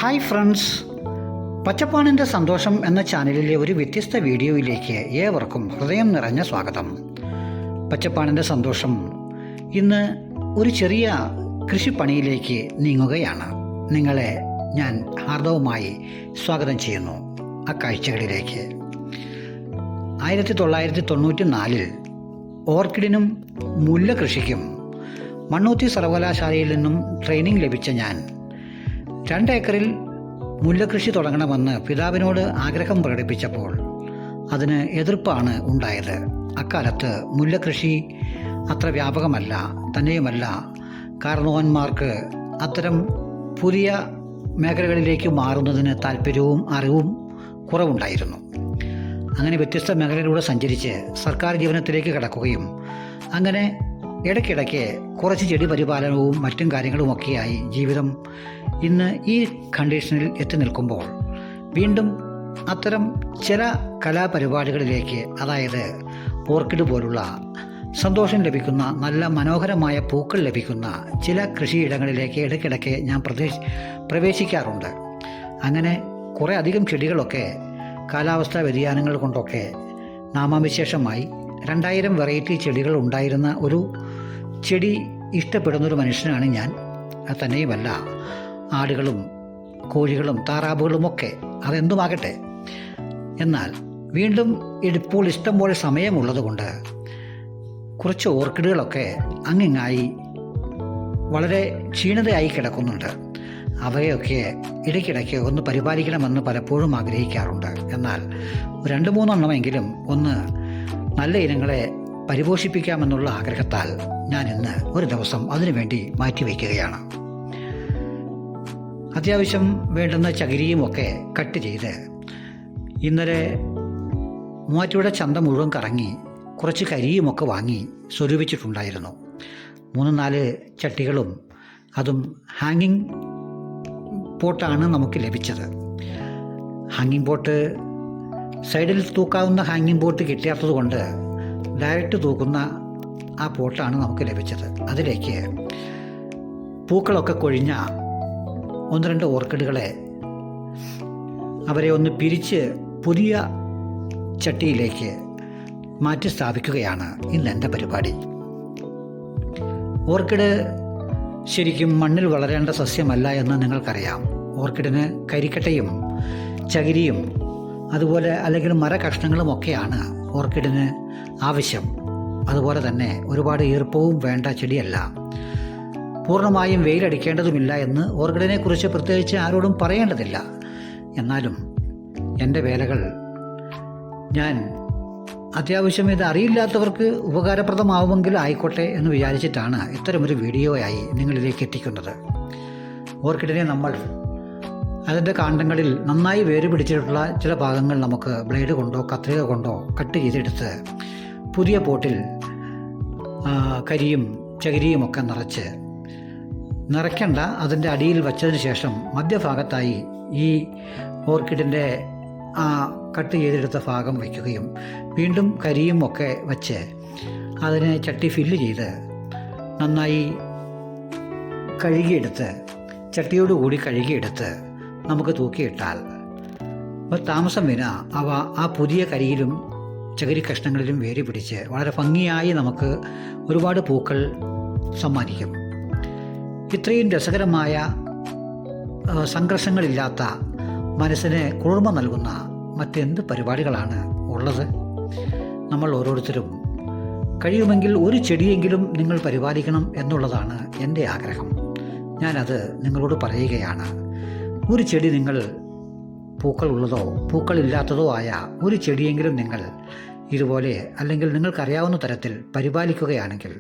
Hi friends, പച്ചപ്പാണിൻ്റെ സന്തോഷം എന്ന ചാനലിലെ ഒരു വ്യത്യസ്ത വീഡിയോയിലേക്ക് ഏവർക്കും ഹൃദയം നിറഞ്ഞ സ്വാഗതം. പച്ചപ്പാണിൻ്റെ സന്തോഷം ഇന്ന് ഒരു ചെറിയ കൃഷിപ്പണിയിലേക്ക് നീങ്ങുകയാണ്. നിങ്ങളെ ഞാൻ ഹാർദവമായി സ്വാഗതം ചെയ്യുന്നു ആ കാഴ്ചകളിലേക്ക്. 1994 ഓർക്കിഡിനും മുല്ല കൃഷിക്കും മണ്ണൂത്തി സർവകലാശാലയിൽ നിന്നും ട്രെയിനിങ് ലഭിച്ച ഞാൻ 2 ഏക്കറിൽ മുല്ലകൃഷി തുടങ്ങണമെന്ന് പിതാവിനോട് ആഗ്രഹം പ്രകടിപ്പിച്ചപ്പോൾ അതിന് എതിർപ്പാണ് ഉണ്ടായത്. അക്കാലത്ത് മുല്ലകൃഷി അത്ര വ്യാപകമല്ല. തന്നെയുമല്ല, കാരണവന്മാർക്ക് അത്തരം പുതിയ മേഖലകളിലേക്ക് മാറുന്നതിന് താല്പര്യവും അറിവും കുറവുണ്ടായിരുന്നു. അങ്ങനെ വ്യത്യസ്ത മേഖലകളിലൂടെ സഞ്ചരിച്ച് സർക്കാർ ജീവനത്തിലേക്ക് കടക്കുകയും അങ്ങനെ ഇടയ്ക്കിടയ്ക്ക് കുറച്ച് ചെടി പരിപാലനവും മറ്റും കാര്യങ്ങളുമൊക്കെയായി ജീവിതം ഇന്ന് ഈ കണ്ടീഷനിൽ എത്തി നിൽക്കുമ്പോൾ വീണ്ടും അത്തരം ചില കലാപരിപാടികളിലേക്ക്, അതായത് ഓർക്കിഡ് പോലുള്ള സന്തോഷം ലഭിക്കുന്ന നല്ല മനോഹരമായ പൂക്കൾ ലഭിക്കുന്ന ചില കൃഷിയിടങ്ങളിലേക്ക് ഇടയ്ക്കിടയ്ക്ക് ഞാൻ പ്രവേശിക്കാറുണ്ട്. അങ്ങനെ കുറേ അധികം ചെടികളൊക്കെ കാലാവസ്ഥാ വ്യതിയാനങ്ങൾ കൊണ്ടൊക്കെ നാമാവിശേഷമായി 2000 വെറൈറ്റി ചെടികൾ ഉണ്ടായിരുന്ന ഒരു ചെടി ഇഷ്ടപ്പെടുന്നൊരു മനുഷ്യനാണ് ഞാൻ. തന്നെയുമല്ല, ആടുകളും കോഴികളും താറാവുകളുമൊക്കെ അതെന്തുമാകട്ടെ. എന്നാൽ വീണ്ടും ഇപ്പോൾ ഇഷ്ടംപോലെ സമയമുള്ളതുകൊണ്ട് കുറച്ച് ഓർക്കിഡുകളൊക്കെ അങ്ങിങ്ങായി വളരെ ക്ഷീണതയായി കിടക്കുന്നുണ്ട്. അവയൊക്കെ ഇടയ്ക്കിടയ്ക്ക് ഒന്ന് പരിപാലിക്കണമെന്ന് പലപ്പോഴും ആഗ്രഹിക്കാറുണ്ട്. എന്നാൽ 2-3 എണ്ണമെങ്കിലും ഒന്ന് നല്ല ഇനങ്ങളെ പരിപോഷിപ്പിക്കാമെന്നുള്ള ആഗ്രഹത്താൽ ഞാൻ ഇന്ന് ഒരു ദിവസം അതിനുവേണ്ടി മാറ്റിവെക്കുകയാണ്. അത്യാവശ്യം വേണ്ടുന്ന ചകിരിയുമൊക്കെ കട്ട് ചെയ്ത് ഇന്നലെ മൂവാറ്റുപുഴ ചന്ത മുഴുവൻ കറങ്ങി കുറച്ച് കരിയുമൊക്കെ വാങ്ങി സ്വരൂപിച്ചിട്ടുണ്ടായിരുന്നു. 3-4 ചട്ടികളും അതും ഹാങ്ങിങ് പോട്ടാണ് നമുക്ക് ലഭിച്ചത്. ഹാങ്ങിങ് പോട്ട് സൈഡിൽ തൂക്കാവുന്ന ഹാങ്ങിങ് പോട്ട് കിട്ടാത്തത് കൊണ്ട് ഡയറക്റ്റ് തൂക്കുന്ന ആ പോട്ടാണ് നമുക്ക് ലഭിച്ചത്. അതിലേക്ക് പൂക്കളൊക്കെ കൊഴിഞ്ഞ 1-2 ഓർക്കിഡുകളെ അവരെ ഒന്ന് പിരിച്ച് പുതിയ ചട്ടിയിലേക്ക് മാറ്റി സ്ഥാപിക്കുകയാണ് ഇന്ന് എൻ്റെ പരിപാടി. ഓർക്കിഡ് ശരിക്കും മണ്ണിൽ വളരേണ്ട സസ്യമല്ല എന്ന് നിങ്ങൾക്കറിയാം. ഓർക്കിഡിന് കരിക്കട്ടയും ചകിരിയും അതുപോലെ അല്ലെങ്കിൽ മരകഷ്ണങ്ങളുമൊക്കെയാണ് ഓർക്കിഡിന് ആവശ്യം. അതുപോലെ തന്നെ ഒരുപാട് ഈർപ്പവും വേണ്ട ചെടിയല്ല. പൂർണ്ണമായും വെയിലടിക്കേണ്ടതുമില്ല എന്ന് ഓർക്കിഡിനെ കുറിച്ച് പ്രത്യേകിച്ച് ആരോടും പറയേണ്ടതില്ല. എന്നാലും എൻ്റെ വേലകൾ ഞാൻ അത്യാവശ്യം ഇത് അറിയില്ലാത്തവർക്ക് ഉപകാരപ്രദമാവുമെങ്കിൽ ആയിക്കോട്ടെ എന്ന് വിചാരിച്ചിട്ടാണ് ഇത്തരമൊരു വീഡിയോയായി നിങ്ങളിലേക്ക് എത്തിക്കുന്നത്. ഓർക്കിഡിനെ നമ്മൾ അതിൻ്റെ കാണ്ഡങ്ങളിൽ നന്നായി വേര് പിടിച്ചിട്ടുള്ള ചില ഭാഗങ്ങൾ നമുക്ക് ബ്ലേഡ് കൊണ്ടോ കത്രിക കൊണ്ടോ കട്ട് ചെയ്തെടുത്ത് പുതിയ പോട്ടിൽ കരിയും ചകിരിയും ഒക്കെ നിറയ്ക്കേണ്ട അതിൻ്റെ അടിയിൽ വച്ചതിന് ശേഷം മധ്യഭാഗത്തായി ഈ ഓർക്കിഡിൻ്റെ ആ കട്ട് ചെയ്തെടുത്ത ഭാഗം വയ്ക്കുകയും വീണ്ടും കരിയും ഒക്കെ വച്ച് അതിനെ ചട്ടി ഫില്ല് ചെയ്ത് നന്നായി കഴുകിയെടുത്ത് ചട്ടിയോടുകൂടി കഴുകിയെടുത്ത് നമുക്ക് തൂക്കിയിട്ടാൽ താമസം വിന അവ ആ പുതിയ കരിയിലും ചകിരി കഷ്ണങ്ങളിലും വേര് പിടിച്ച് വളരെ ഭംഗിയായി നമുക്ക് ഒരുപാട് പൂക്കൾ സമ്മാനിക്കും. ഇത്രയും രസകരമായ സംഘർഷങ്ങളില്ലാത്ത മനസ്സിന് കുളിർമ നൽകുന്ന മറ്റെന്ത് പരിപാടികളാണ് ഉള്ളത്? നമ്മൾ ഓരോരുത്തരും കഴിയുമെങ്കിൽ ഒരു ചെടിയെങ്കിലും നിങ്ങൾ പരിപാലിക്കണം എന്നുള്ളതാണ് എൻ്റെ ആഗ്രഹം. ഞാനത് നിങ്ങളോട് പറയുകയാണ്. ഒരു ചെടി നിങ്ങൾ പൂക്കളുള്ളതോ പൂക്കളില്ലാത്തതോ ആയ ഒരു ചെടിയെങ്കിലും നിങ്ങൾ ഇതുപോലെ അല്ലെങ്കിൽ നിങ്ങൾക്കറിയാവുന്ന തരത്തിൽ പരിപാലിക്കുകയാണെങ്കിൽ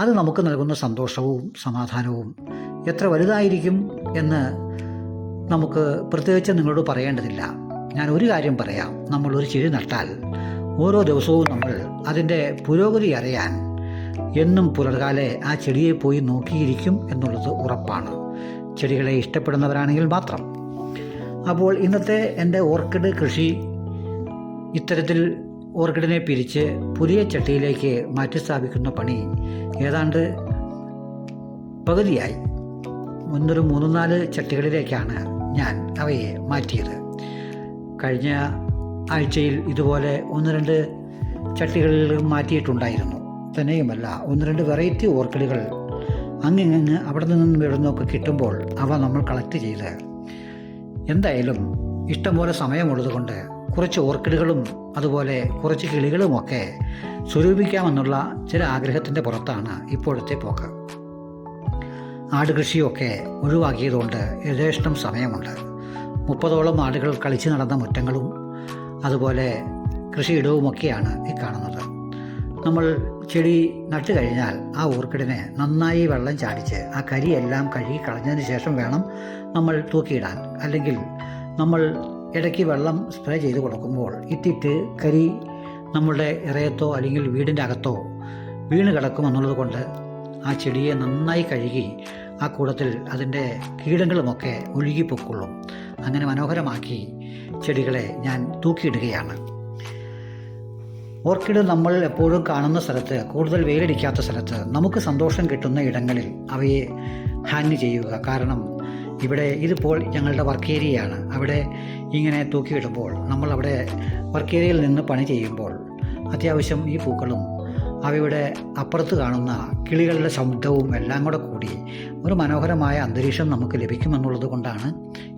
അത് നമുക്ക് നൽകുന്ന സന്തോഷവും സമാധാനവും എത്ര വലുതായിരിക്കും എന്ന് നമുക്ക് പ്രത്യേകിച്ച് നിങ്ങളോട് പറയേണ്ടതില്ല. ഞാൻ ഒരു കാര്യം പറയാം. നമ്മൾ ഒരു ചെടി നട്ടാൽ ഓരോ ദിവസവും നമ്മൾ അതിൻ്റെ പുരോഗതി അറിയാൻ എന്നും പുലർകാലെ ആ ചെടിയെ പോയി നോക്കിയിരിക്കും എന്നുള്ളത് ഉറപ്പാണ്. ചെടികളെ ഇഷ്ടപ്പെടുന്നവരാണെങ്കിൽ മാത്രം. അപ്പോൾ ഇന്നത്തെ എൻ്റെ ഓർക്കിഡ് കൃഷി ഇത്തരത്തിൽ ഓർക്കിഡിനെ പിരിച്ച് പുതിയ ചട്ടിയിലേക്ക് മാറ്റി സ്ഥാപിക്കുന്ന പണി ഏതാണ്ട് പകുതിയായി. മുന്നൊരു 3-4 ചട്ടികളിലേക്കാണ് ഞാൻ അവയെ മാറ്റിയത്. കഴിഞ്ഞ ആഴ്ചയിൽ ഇതുപോലെ 1-2 ചട്ടികളിൽ മാറ്റിയിട്ടുണ്ടായിരുന്നു. തന്നെയുമല്ല, 1-2 വെറൈറ്റി ഓർക്കിഡുകൾ അങ്ങിങ്ങ് അവിടെ നിന്നും ഇവിടുന്നൊക്കെ കിട്ടുമ്പോൾ അവ നമ്മൾ കളക്ട് ചെയ്ത് എന്തായാലും ഇഷ്ടംപോലെ സമയമുള്ളതുകൊണ്ട് കുറച്ച് ഓർക്കിഡുകളും അതുപോലെ കുറച്ച് കിളികളുമൊക്കെ സ്വരൂപിക്കാമെന്നുള്ള ചില ആഗ്രഹത്തിൻ്റെ പുറത്താണ് ഇപ്പോഴത്തെ പോക്ക്. ആട് കൃഷിയൊക്കെ ഒഴിവാക്കിയതുകൊണ്ട് യഥേഷ്ടം സമയമുണ്ട്. 30ഓളം ആടുകൾ കളിച്ചു നടന്ന മുറ്റങ്ങളും അതുപോലെ കൃഷിയിടവുമൊക്കെയാണ് ഈ കാണുന്നത്. നമ്മൾ ചെടി നട്ടു കഴിഞ്ഞാൽ ആ ഓർക്കിഡിനെ നന്നായി വെള്ളം ചാടിച്ച് ആ കരിയെല്ലാം കഴുകി കളഞ്ഞതിന് ശേഷം വേണം നമ്മൾ തൂക്കിയിടാൻ. അല്ലെങ്കിൽ നമ്മൾ ഇടയ്ക്ക് വെള്ളം സ്പ്രേ ചെയ്ത് കൊടുക്കുമ്പോൾ ഇറ്റിറ്റ് കരി നമ്മളുടെ ഇറയത്തോ അല്ലെങ്കിൽ വീടിൻ്റെ അകത്തോ വീണ് കിടക്കുമെന്നുള്ളത് കൊണ്ട് ആ ചെടിയെ നന്നായി കഴുകി ആ കൂടത്തിൽ അതിൻ്റെ കീടങ്ങളുമൊക്കെ ഒഴുകിപ്പൊക്കൊള്ളും. അങ്ങനെ മനോഹരമാക്കി ചെടികളെ ഞാൻ തൂക്കിയിടുകയാണ്. ഓർക്കിഡ് നമ്മൾ എപ്പോഴും കാണുന്ന സ്ഥലത്ത്, കൂടുതൽ വെയിലടിക്കാത്ത സ്ഥലത്ത്, നമുക്ക് സന്തോഷം കിട്ടുന്ന ഇടങ്ങളിൽ അവയെ ഹാങ് ചെയ്യുക. കാരണം ഇതിപ്പോൾ ഞങ്ങളുടെ വർക്ക് ഏരിയയാണ്. അവിടെ ഇങ്ങനെ തൂക്കിയിടുമ്പോൾ നമ്മളവിടെ വർക്ക് ഏരിയയിൽ നിന്ന് പണി ചെയ്യുമ്പോൾ അത്യാവശ്യം ഈ പൂക്കളും അവയുടെ അപ്പുറത്ത് കാണുന്ന കിളികളുടെ ശബ്ദവും എല്ലാം കൂടി ഒരു മനോഹരമായ അന്തരീക്ഷം നമുക്ക് ലഭിക്കുമെന്നുള്ളത് കൊണ്ടാണ്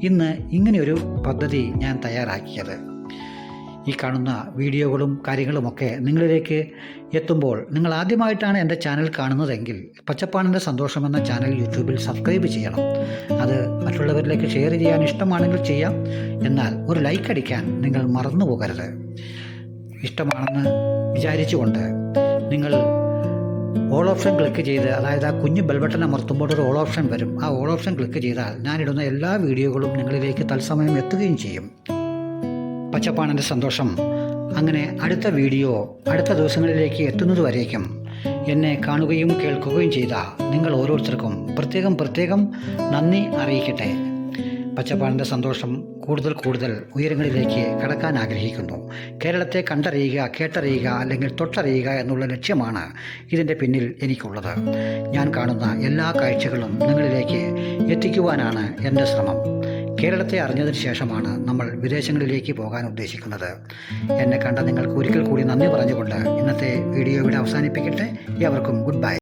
ഇന്ന് ഇങ്ങനെയൊരു പദ്ധതി ഞാൻ തയ്യാറാക്കിയത്. ഈ കാണുന്ന വീഡിയോകളും കാര്യങ്ങളുമൊക്കെ നിങ്ങളിലേക്ക് എത്തുമ്പോൾ നിങ്ങൾ ആദ്യമായിട്ടാണ് എൻ്റെ ചാനൽ കാണുന്നതെങ്കിൽ പച്ചപ്പാണിൻ്റെ സന്തോഷം എന്ന ചാനൽ യൂട്യൂബിൽ സബ്സ്ക്രൈബ് ചെയ്യണം. അത് മറ്റുള്ളവരിലേക്ക് ഷെയർ ചെയ്യാൻ ഇഷ്ടമാണെങ്കിൽ ചെയ്യാം. എന്നാൽ ഒരു ലൈക്ക് അടിക്കാൻ നിങ്ങൾ മറന്നു പോകരുത്. ഇഷ്ടമാണെന്ന് വിചാരിച്ചുകൊണ്ട് നിങ്ങൾ ഓൾ ഓപ്ഷൻ ക്ലിക്ക് ചെയ്ത്, അതായത് ആ കുഞ്ഞ് ബെൽ ബട്ടൺ അമർത്തുമ്പോൾ ഒരു ഓൾ ഓപ്ഷൻ വരും. ആ ഓൾ ഓപ്ഷൻ ക്ലിക്ക് ചെയ്താൽ ഞാനിടുന്ന എല്ലാ വീഡിയോകളും നിങ്ങളിലേക്ക് തത്സമയം എത്തുകയും ചെയ്യും. പച്ചപ്പാണിൻ്റെ സന്തോഷം അങ്ങനെ അടുത്ത വീഡിയോ അടുത്ത ദിവസങ്ങളിലേക്ക് എത്തുന്നതുവരേക്കും എന്നെ കാണുകയും കേൾക്കുകയും ചെയ്ത നിങ്ങൾ ഓരോരുത്തർക്കും പ്രത്യേകം നന്ദി അറിയിക്കട്ടെ. പച്ചപ്പാണിൻ്റെ സന്തോഷം കൂടുതൽ ഉയരങ്ങളിലേക്ക് കടക്കാൻ ആഗ്രഹിക്കുന്നു. കേരളത്തെ കണ്ടറിയുക, കേട്ടറിയുക, അല്ലെങ്കിൽ തൊട്ടറിയുക എന്നുള്ള ലക്ഷ്യമാണ് ഇതിൻ്റെ പിന്നിൽ എനിക്കുള്ളത്. ഞാൻ കാണുന്ന എല്ലാ കാഴ്ചകളും നിങ്ങളിലേക്ക് എത്തിക്കുവാനാണ് എൻ്റെ ശ്രമം. കേരളത്തെ അറിഞ്ഞതിന് ശേഷമാണ് നമ്മൾ വിദേശങ്ങളിലേക്ക് പോകാൻ ഉദ്ദേശിക്കുന്നത്. എന്നെ കണ്ട നിങ്ങൾക്ക് ഒരിക്കൽ കൂടി നന്ദി പറഞ്ഞുകൊണ്ട് ഇന്നത്തെ വീഡിയോ ഇവിടെ അവസാനിപ്പിക്കട്ടെ. ഏവർക്കും ഗുഡ് ബൈ.